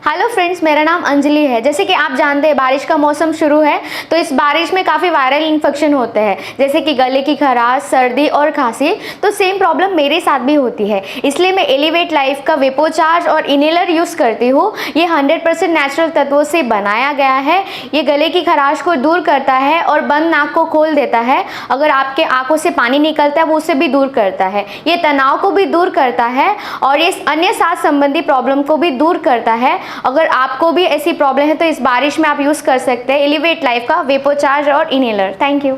Hello friends, मेरा नाम अंजलि है। जैसे कि आप जानते हैं बारिश का मौसम शुरू है, तो इस बारिश में काफ़ी वायरल इन्फेक्शन होते हैं, जैसे कि गले की खराश, सर्दी और खांसी। तो सेम प्रॉब्लम मेरे साथ भी होती है, इसलिए मैं एलिवेट लाइफ का वेपोचार्ज और इनहेलर यूज़ करती हूँ। ये 100% नेचुरल तत्वों से बनाया गया है। ये गले की खराश को दूर करता है और बंद नाक को खोल देता है। अगर आपके आंखों से पानी निकलता है वो उसे भी दूर करता है। ये तनाव को भी दूर करता है और ये अन्य सांस संबंधी प्रॉब्लम को भी दूर करता है। अगर आपको भी ऐसी प्रॉब्लम है तो इस बारिश में आप यूज़ कर सकते हैं एलिवेट लाइफ का वेपोचार्ज और इनहेलर। Thank you.